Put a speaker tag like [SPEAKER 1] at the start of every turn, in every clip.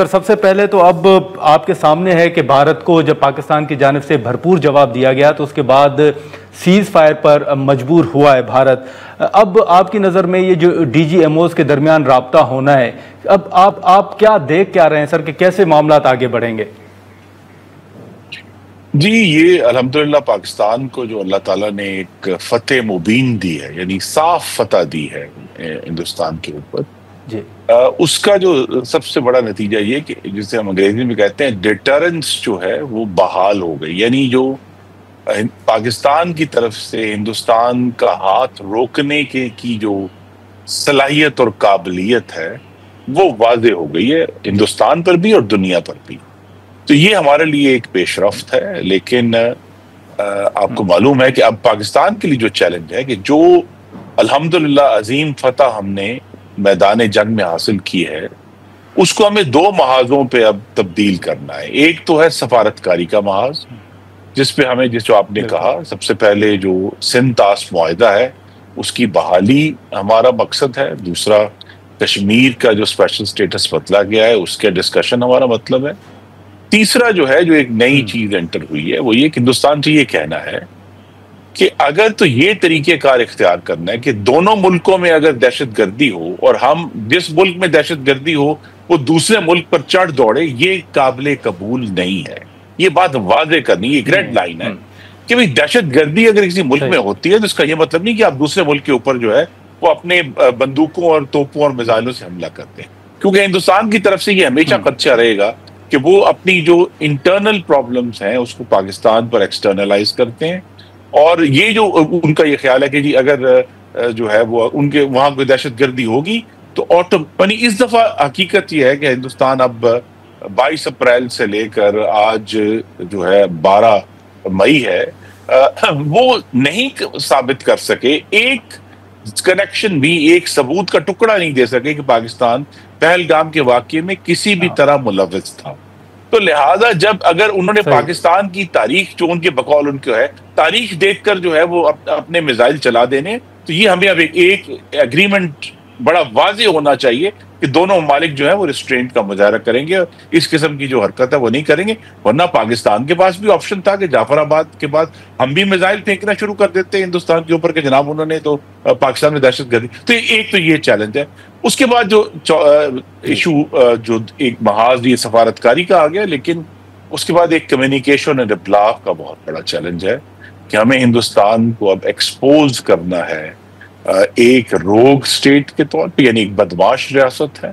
[SPEAKER 1] سر سب سے پہلے تو اب آپ کے سامنے ہے کہ بھارت کو جب پاکستان کی جانب سے بھرپور جواب دیا گیا تو اس کے بعد سیز فائر پر مجبور ہوا ہے بھارت. اب آپ کی نظر میں یہ جو ڈی جی ایم اوز کے درمیان رابطہ ہونا ہے، اب آپ کیا دیکھ کیا رہے ہیں سر کہ کیسے معاملات آگے بڑھیں گے؟
[SPEAKER 2] جی، یہ الحمدللہ پاکستان کو جو اللہ تعالیٰ نے ایک فتح مبین دی ہے، یعنی صاف فتح دی ہے ہندوستان کے اوپر،
[SPEAKER 1] جی
[SPEAKER 2] اس کا جو سب سے بڑا نتیجہ یہ کہ جسے ہم انگریزی میں کہتے ہیں ڈیٹرنس جو ہے وہ بحال ہو گئی. یعنی جو پاکستان کی طرف سے ہندوستان کا ہاتھ روکنے کی جو صلاحیت اور قابلیت ہے وہ واضح ہو گئی ہے ہندوستان پر بھی اور دنیا پر بھی. تو یہ ہمارے لیے ایک پیش رفت ہے. لیکن آپ کو معلوم ہے کہ اب پاکستان کے لیے جو چیلنج ہے کہ جو الحمدللہ عظیم فتح ہم نے میدان جنگ میں حاصل کی ہے، اس کو ہمیں دو محاذوں پہ اب تبدیل کرنا ہے. ایک تو ہے سفارتکاری کا محاذ، جس پہ ہمیں جو آپ نے کہا سب سے پہلے جو سندھ طاس معاہدہ ہے اس کی بحالی ہمارا مقصد ہے. دوسرا کشمیر کا جو اسپیشل سٹیٹس بتلا گیا ہے اس کے ڈسکشن ہمارا مطلب ہے. تیسرا جو ہے جو ایک نئی چیز انٹر ہوئی ہے وہ یہ کہ ہندوستان سے یہ کہنا ہے کہ اگر تو یہ طریقہ کار اختیار کرنا ہے کہ دونوں ملکوں میں اگر دہشت گردی ہو اور ہم جس ملک میں دہشت گردی ہو وہ دوسرے ملک پر چڑھ دوڑے، یہ قابل قبول نہیں ہے. یہ بات واضح کرنی، ایک ریڈ لائن ہے کہ بھئی دہشت گردی اگر کسی ملک میں ہوتی ہے تو اس کا یہ مطلب نہیں کہ آپ دوسرے ملک کے اوپر جو ہے وہ اپنے بندوقوں اور توپوں اور میزائلوں سے حملہ کرتے ہیں. کیونکہ ہندوستان کی طرف سے یہ ہمیشہ خدشہ رہے گا کہ وہ اپنی جو انٹرنل پرابلمز ہیں اس کو پاکستان پر ایکسٹرنلائز کرتے ہیں. اور یہ جو ان کا یہ خیال ہے کہ جی اگر جو ہے وہ ان کے وہاں کوئی دہشت گردی ہوگی تو یعنی اس دفعہ حقیقت یہ ہے کہ ہندوستان اب 22 اپریل سے لے کر آج جو ہے 12 مئی ہے، وہ نہیں ثابت کر سکے، ایک کنیکشن بھی، ایک ثبوت کا ٹکڑا نہیں دے سکے کہ پاکستان پہلگام کے واقعے میں کسی بھی طرح ملوث تھا. تو لہٰذا جب اگر انہوں نے پاکستان کی تاریخ جو ان کے بقول ان کو ہے تاریخ دیکھ کر جو ہے وہ اپنے میزائل چلا دینے، تو یہ ہمیں اب ایک ایگریمنٹ بڑا واضح ہونا چاہیے کہ دونوں ممالک جو ہے وہ ریسٹرینٹ کا مظاہرہ کریں گے اور اس قسم کی جو حرکت ہے وہ نہیں کریں گے. ورنہ پاکستان کے پاس بھی آپشن تھا کہ جعفر آباد کے بعد ہم بھی میزائل پھینکنا شروع کر دیتے ہیں ہندوستان کے اوپر کہ جناب انہوں نے تو پاکستان میں دہشت گردی. تو ایک تو یہ چیلنج ہے. اس کے بعد جو ایشو جو ایک محاذ یہ سفارتکاری کا آ گیا، لیکن اس کے بعد ایک کمیونیکیشن اینڈ ابلاغ کا بہت بڑا چیلنج ہے کہ ہمیں ہندوستان کو اب ایکسپوز کرنا ہے ایک روگ سٹیٹ کے طور پہ، یعنی ایک بدمعاش ریاست ہے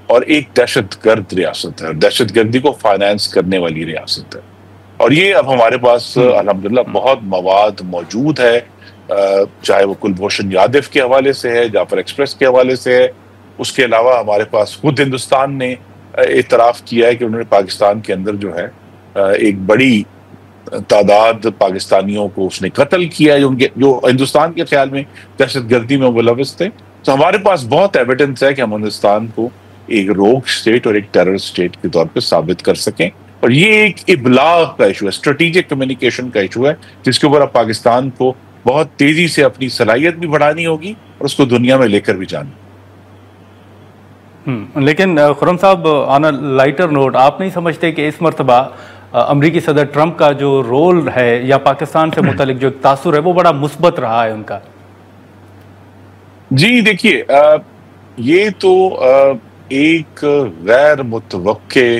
[SPEAKER 2] اور ایک دہشت گرد ریاست ہے، اور دہشت گردی کو فائنانس کرنے والی ریاست ہے. اور یہ اب ہمارے پاس الحمدللہ بہت مواد موجود ہے، چاہے وہ کلبھوشن یادو کے حوالے سے ہے، جعفر ایکسپریس کے حوالے سے ہے. اس کے علاوہ ہمارے پاس خود ہندوستان نے اعتراف کیا ہے کہ انہوں نے پاکستان کے اندر جو ہے ایک بڑی تعداد پاکستانیوں کو اس نے قتل کیا ہے جو ہندوستان کے خیال میں دہشت گردی میں ملوث تھے. تو ہمارے پاس بہت ایویڈنس ہے کہ ہم ہندوستان کو ایک روگ سٹیٹ اور ایک ٹیرر سٹیٹ کے طور پہ ثابت کر سکیں. اور یہ ایک ابلاغ کا ایشو ہے، اسٹریٹجک کمیونیکیشن کا ایشو ہے، جس کے اوپر اب پاکستان کو بہت تیزی سے اپنی صلاحیت بھی بڑھانی ہوگی اور اس کو دنیا میں لے کر بھی جانا.
[SPEAKER 1] لیکن خرم صاحب، آن اے لائٹر نوٹ، آپ نہیں سمجھتے کہ اس مرتبہ امریکی صدر ٹرمپ کا جو رول ہے یا پاکستان سے متعلق جو ایک تاثر ہے وہ بڑا مثبت رہا ہے ان کا؟
[SPEAKER 2] جی دیکھیے، یہ تو ایک غیر متوقع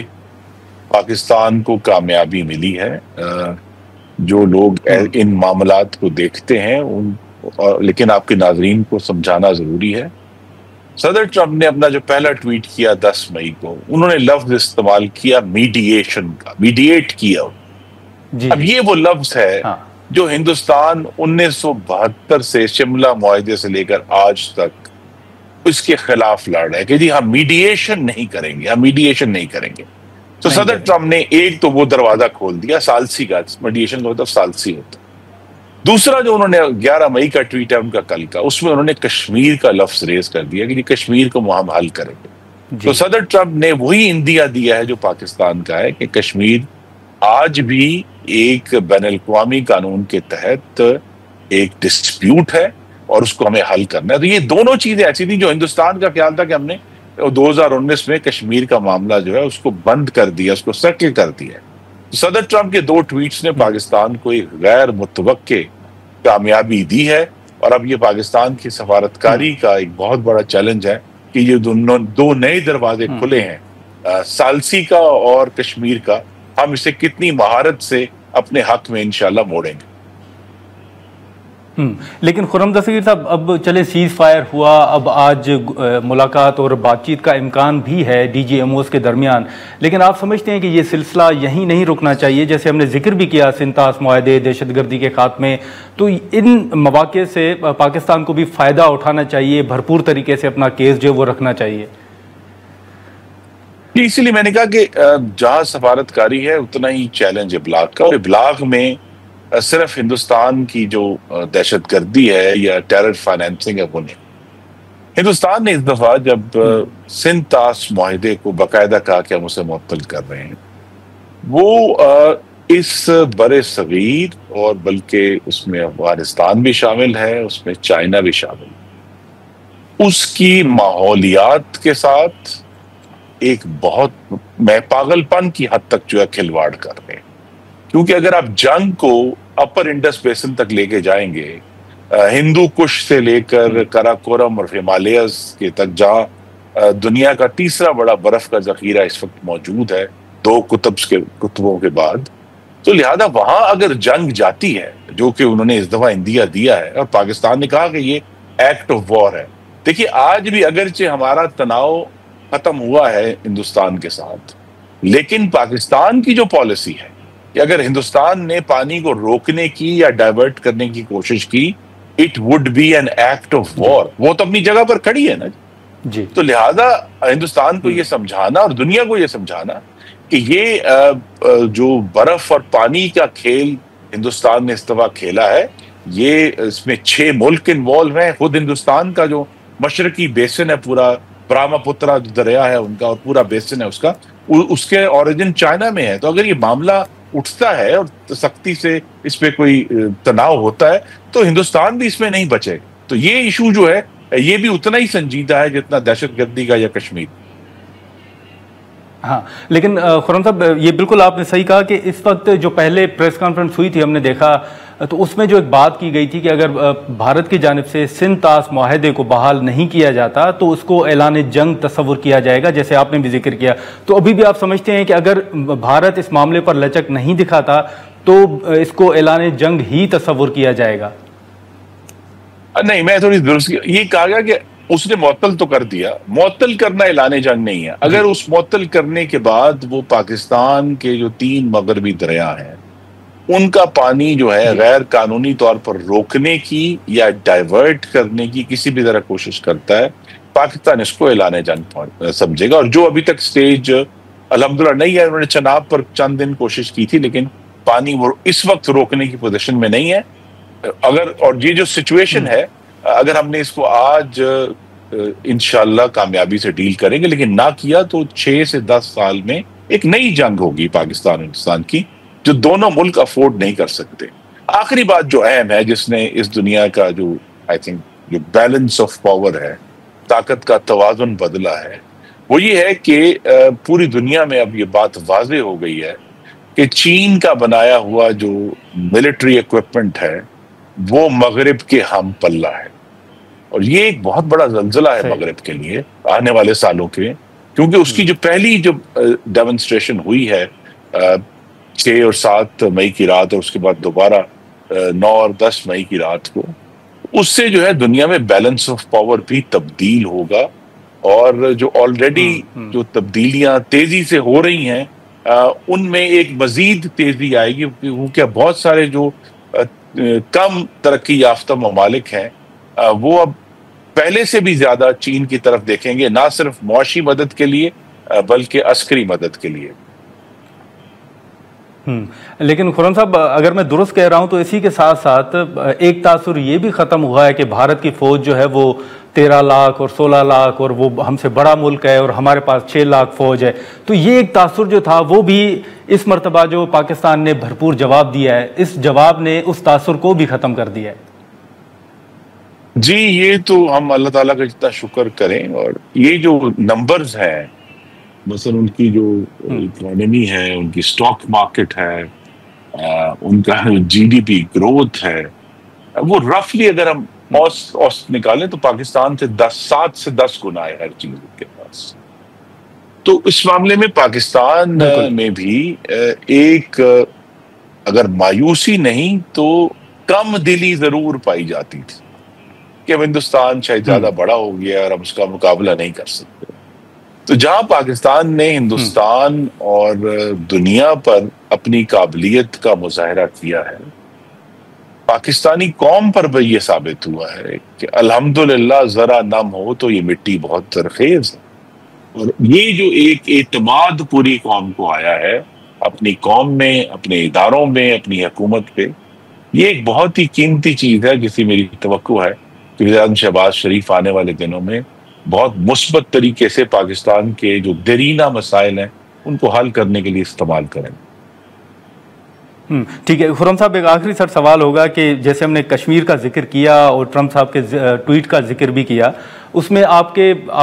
[SPEAKER 2] پاکستان کو کامیابی ملی ہے. جو لوگ ان معاملات کو دیکھتے ہیں لیکن آپ کے ناظرین کو سمجھانا ضروری ہے. صدر ٹرمپ نے اپنا جو پہلا ٹویٹ کیا 10 مئی کو، انہوں نے لفظ استعمال کیا میڈیشن کا، میڈییٹ کیا. اب یہ وہ لفظ ہے جو ہندوستان 1972 سے شملہ معاہدے سے لے کر آج تک اس کے خلاف لڑ رہا ہے کہ جی ہم میڈیشن نہیں کریں گے، ہم میڈیشن نہیں کریں گے. تو صدر ٹرمپ نے ایک تو وہ دروازہ کھول دیا ثالثی کا، میڈیشن کا مطلب ثالثی ہوتا. دوسرا جو انہوں نے 11 مئی کا ٹویٹ ہے ان کا کل کا، اس میں انہوں نے کشمیر کا لفظ ریز کر دیا کہ کشمیر کو ہم حل کریں گے. تو صدر ٹرمپ نے وہی اندیا دیا ہے جو پاکستان کا ہے کہ کشمیر آج بھی ایک بین الاقوامی قانون کے تحت ایک ڈسپیوٹ ہے اور اس کو ہمیں حل کرنا ہے. تو یہ دونوں چیزیں ایسی تھیں جو ہندوستان کا خیال تھا کہ ہم نے 2019 میں کشمیر کا معاملہ جو ہے اس کو بند کر دیا، اس کو سیٹل کر دیا. صدر ٹرمپ کے 2 ٹویٹس نے پاکستان کو ایک غیر متوقع کامیابی دی ہے، اور اب یہ پاکستان کی سفارتکاری کا ایک بہت بڑا چیلنج ہے کہ یہ 2 نئے دروازے کھلے ہیں، ثالثی کا اور کشمیر کا. ہم اسے کتنی مہارت سے اپنے حق میں انشاءاللہ موڑیں گے.
[SPEAKER 1] لیکن خرم دستگیر صاحب، اب چلے سیز فائر ہوا، اب آج ملاقات اور بات چیت کا امکان بھی ہے ڈی جی ایم اوز کے درمیان، لیکن آپ سمجھتے ہیں کہ یہ سلسلہ یہیں نہیں رکنا چاہیے؟ جیسے ہم نے ذکر بھی کیا سنتاس معاہدے، دہشت گردی کے خاتمے، تو ان مواقع سے پاکستان کو بھی فائدہ اٹھانا چاہیے، بھرپور طریقے سے اپنا کیس جو ہے وہ رکھنا چاہیے.
[SPEAKER 2] اسی لیے میں نے کہا کہ جہاں سفارتکاری ہے اتنا ہی چیلنج ابلاغ کا، اور ابلاغ میں صرف ہندوستان کی جو دہشت گردی ہے یا ٹیرر فائنینسنگ ہے وہ نہیں. ہندوستان نے اس دفعہ جب سنتاس معاہدے کو باقاعدہ کہا کہ ہم اسے معطل کر رہے ہیں، وہ اس بر صغیر اور بلکہ اس میں افغانستان بھی شامل ہے، اس میں چائنا بھی شامل ہے، اس کی ماحولیات کے ساتھ ایک بہت پاگل پن کی حد تک جو ہے کھلواڑ کر رہے ہیں. کیونکہ اگر آپ جنگ کو اپر انڈس بیسن تک لے کے جائیں گے، ہندو کش سے لے کر کراکورم اور ہمالیاز کے تک، جہاں دنیا کا تیسرا بڑا برف کا ذخیرہ اس وقت موجود ہے 2 قطبوں کے بعد، تو لہذا وہاں اگر جنگ جاتی ہے، جو کہ انہوں نے اس دفعہ اندیا دیا ہے اور پاکستان نے کہا کہ یہ ایکٹ آف وار ہے. دیکھیے آج بھی اگرچہ ہمارا تناؤ ختم ہوا ہے ہندوستان کے ساتھ، لیکن پاکستان کی جو پالیسی ہے کہ اگر ہندوستان نے پانی کو روکنے کی یا ڈائیورٹ کرنے کی کوشش کی، it would be an act of war. وہ تو اپنی جگہ پر کھڑی ہے نا جی. تو لہذا ہندوستان کو یہ سمجھانا اور دنیا کو یہ سمجھانا کہ یہ جو برف اور پانی کا کھیل ہندوستان نے اس دفعہ کھیلا ہے، یہ اس میں 6 ملک انوالو ہیں. خود ہندوستان کا جو مشرقی بیسن ہے، پورا براہما پترا جو دریا ہے ان کا اور پورا بیسن ہے اس کا، اس کے اوریجن چائنا میں ہے. تو اگر یہ معاملہ اٹھتا ہے اور سختی سے اس پہ کوئی تناؤ ہوتا ہے تو ہندوستان بھی اس میں نہیں بچے. تو یہ ایشو جو ہے یہ بھی اتنا ہی سنجیدہ ہے جتنا دہشت گردی کا یا کشمیر.
[SPEAKER 1] ہاں، لیکن خرم صاحب یہ بالکل آپ نے صحیح کہا کہ اس وقت جو پہلے پریس کانفرنس ہوئی تھی ہم نے دیکھا تو اس میں جو ایک بات کی گئی تھی کہ اگر بھارت کی جانب سے سنتاس معاہدے کو بحال نہیں کیا جاتا تو اس کو اعلان جنگ تصور کیا جائے گا، جیسے آپ نے بھی ذکر کیا. تو ابھی بھی آپ سمجھتے ہیں کہ اگر بھارت اس معاملے پر لچک نہیں دکھاتا تو اس کو اعلان جنگ ہی تصور کیا جائے گا؟
[SPEAKER 2] نہیں، میں تھوڑی درست یہ کہا گیا کہ اس نے معطل تو کر دیا. معطل کرنا اعلان جنگ نہیں ہے. اگر اس معطل کرنے کے بعد وہ پاکستان کے جو 3 مغربی دریا ہیں ان کا پانی جو ہے غیر قانونی طور پر روکنے کی یا ڈائیورٹ کرنے کی کسی بھی طرح کوشش کرتا ہے، پاکستان اس کو اعلان جنگ سمجھے گا. اور جو ابھی تک سٹیج الحمدللہ نہیں ہے، انہوں نے چناب پر چند دن کوشش کی تھی لیکن پانی وہ اس وقت روکنے کی پوزیشن میں نہیں ہے. اور یہ جو سچویشن ہے، اگر ہم نے اس کو آج انشاءاللہ کامیابی سے ڈیل کریں گے، لیکن نہ کیا تو 6 سے 10 سال میں ایک نئی جنگ ہوگی پاکستان اور ہندوستان کی، جو دونوں ملک افورڈ نہیں کر سکتے. آخری بات جو اہم ہے جس نے اس دنیا کا جو آئی تھنک جو بیلنس آف پاور ہے، طاقت کا توازن بدلا ہے، وہ یہ ہے کہ پوری دنیا میں اب یہ بات واضح ہو گئی ہے کہ چین کا بنایا ہوا جو ملٹری ایکوپمنٹ ہے وہ مغرب کے ہم پلہ ہے. اور یہ ایک بہت بڑا زلزلہ ہے مغرب کے لیے آنے والے سالوں کے، کیونکہ اس کی جو پہلی جو ڈیمونسٹریشن ہوئی ہے 6 اور 7 مئی کی رات، اور اس کے بعد دوبارہ 9 اور 10 مئی کی رات کو، اس سے جو ہے دنیا میں بیلنس آف پاور بھی تبدیل ہوگا. اور جو آلریڈی جو تبدیلیاں تیزی سے ہو رہی ہیں ان میں ایک مزید تیزی آئے گی، کیونکہ بہت سارے جو کم ترقی یافتہ ممالک ہیں وہ اب پہلے سے بھی زیادہ چین کی طرف دیکھیں گے، نہ صرف معاشی مدد کے لیے بلکہ عسکری مدد کے لیے.
[SPEAKER 1] لیکن خرم صاحب اگر میں درست کہہ رہا ہوں تو اسی کے ساتھ ساتھ ایک تاثر یہ بھی ختم ہوا ہے کہ بھارت کی فوج جو ہے وہ 13 لاکھ اور 16 لاکھ اور وہ ہم سے بڑا ملک ہے اور ہمارے پاس 6 لاکھ فوج ہے. تو یہ ایک تاثر جو تھا وہ بھی اس مرتبہ جو پاکستان نے بھرپور جواب دیا ہے، اس جواب نے اس تاثر کو بھی ختم کر دیا ہے.
[SPEAKER 2] جی یہ تو ہم اللہ تعالیٰ کا جتنا شکر کریں، اور یہ جو نمبرز ہیں، مثلا ان کی جو اکانومی ہے، ان کی اسٹاک مارکیٹ ہے، ان کا جی ڈی پی گروتھ ہے، وہ رفلی اگر ہم اوسط نکالیں تو پاکستان سے 7 سے 10 گنا ہے ہر چیز کے پاس. تو اس معاملے میں پاکستان
[SPEAKER 1] بالکل.
[SPEAKER 2] میں بھی ایک اگر مایوسی نہیں تو کم دلی ضرور پائی جاتی تھی کہ اب ہندوستان شاید زیادہ بڑا ہو گیا اور ہم اس کا مقابلہ نہیں کر سکتے. تو جہاں پاکستان نے ہندوستان اور دنیا پر اپنی قابلیت کا مظاہرہ کیا ہے، پاکستانی قوم پر بھی یہ ثابت ہوا ہے کہ الحمدللہ ذرا نم ہو تو یہ مٹی بہت زرخیز ہے. اور یہ جو ایک اعتماد پوری قوم کو آیا ہے اپنی قوم میں، اپنے اداروں میں، اپنی حکومت پہ، یہ ایک بہت ہی قیمتی چیز ہے جس کی میری توقع ہے کہ وزیر اعظم شہباز شریف آنے والے دنوں میں بہت مثبت طریقے سے پاکستان کے جو دیرینہ مسائل ہیں ان کو حل کرنے کے لیے استعمال کریں.
[SPEAKER 1] ٹھیک ہے خرم صاحب، ایک آخری سوال ہوگا کہ جیسے ہم نے کشمیر کا ذکر کیا اور ٹرمپ صاحب کے ٹویٹ کا ذکر بھی کیا، اس میں آپ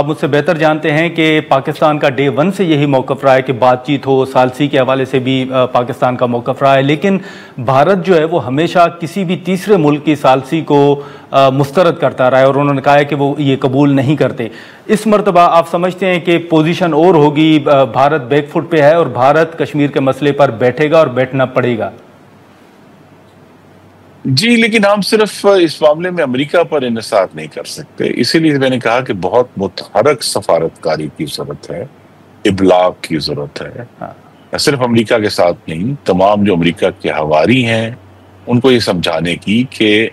[SPEAKER 1] مجھ سے بہتر جانتے ہیں کہ پاکستان کا ڈے 1 سے یہی موقف رہا ہے کہ بات چیت ہو، ثالثی کے حوالے سے بھی پاکستان کا موقف رہا ہے، لیکن بھارت جو ہے وہ ہمیشہ کسی بھی تیسرے ملک کی ثالثی کو مسترد کرتا رہا ہے اور انہوں نے کہا ہے کہ وہ یہ قبول نہیں کرتے. اس مرتبہ آپ سمجھتے ہیں کہ پوزیشن اور ہوگی، بھارت بیک فٹ پہ ہے اور بھارت کشمیر کے مسئلے پر بیٹھے گا اور بیٹھنا پڑے گا؟
[SPEAKER 2] جی لیکن ہم صرف اس معاملے میں امریکہ پر انحصار نہیں کر سکتے، اسی لیے میں نے کہا کہ بہت متحرک سفارتکاری کی ضرورت ہے، ابلاغ کی ضرورت ہے، صرف امریکہ کے ساتھ نہیں، تمام جو امریکہ کے حواری ہیں ان کو یہ سمجھانے کی کہ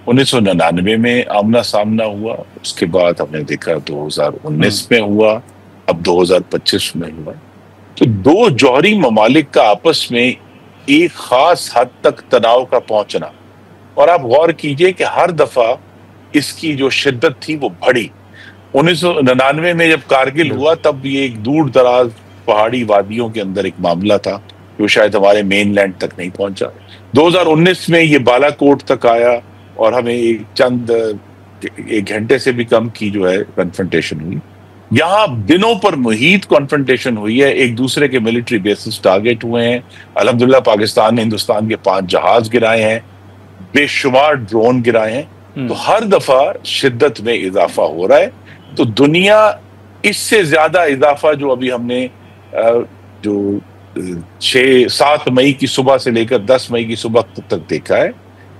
[SPEAKER 2] 1999 میں آمنا سامنا ہوا، اس کے بعد ہم نے دیکھا 2019 میں ہوا، اب 2025 میں ہوا. تو دو جوہری ممالک کا آپس میں ایک خاص حد تک تناؤ کا پہنچنا، اور آپ غور کیجئے کہ ہر دفعہ اس کی جو شدت تھی وہ بڑھی. 1999 میں جب کارگل ہوا تب یہ ایک دور دراز پہاڑی وادیوں کے اندر ایک معاملہ تھا جو شاید ہمارے مین لینڈ تک نہیں پہنچا. 2019 میں یہ بالا کوٹ تک آیا اور ہمیں ایک گھنٹے سے بھی کم کی جو ہے کنفرنٹیشن ہوئی. یہاں دنوں پر محیط کنفرنٹیشن ہوئی ہے، ایک دوسرے کے ملٹری بیسز ٹارگٹ ہوئے ہیں. الحمدللہ پاکستان نے ہندوستان کے 5 جہاز گرائے ہیں، بے شمار ڈرون گرائے ہیں. تو ہر دفعہ شدت میں اضافہ ہو رہا ہے. تو دنیا اس سے زیادہ اضافہ جو ابھی ہم نے جو 7 مئی کی صبح سے لے کر 10 مئی کی صبح تک دیکھا ہے،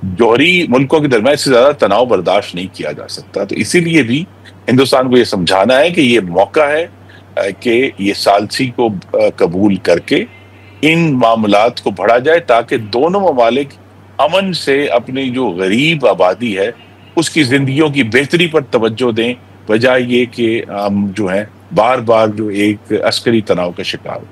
[SPEAKER 2] جوہری ملکوں کے درمیان اس سے زیادہ تناؤ برداشت نہیں کیا جا سکتا. تو اسی لیے بھی ہندوستان کو یہ سمجھانا ہے کہ یہ موقع ہے کہ یہ ثالثی کو قبول کر کے ان معاملات کو بڑھا جائے تاکہ دونوں ممالک امن سے اپنی جو غریب آبادی ہے اس کی زندگیوں کی بہتری پر توجہ دیں، بجائے یہ کہ ہم جو ہیں بار بار جو ایک عسکری تناؤ کا شکار ہوں.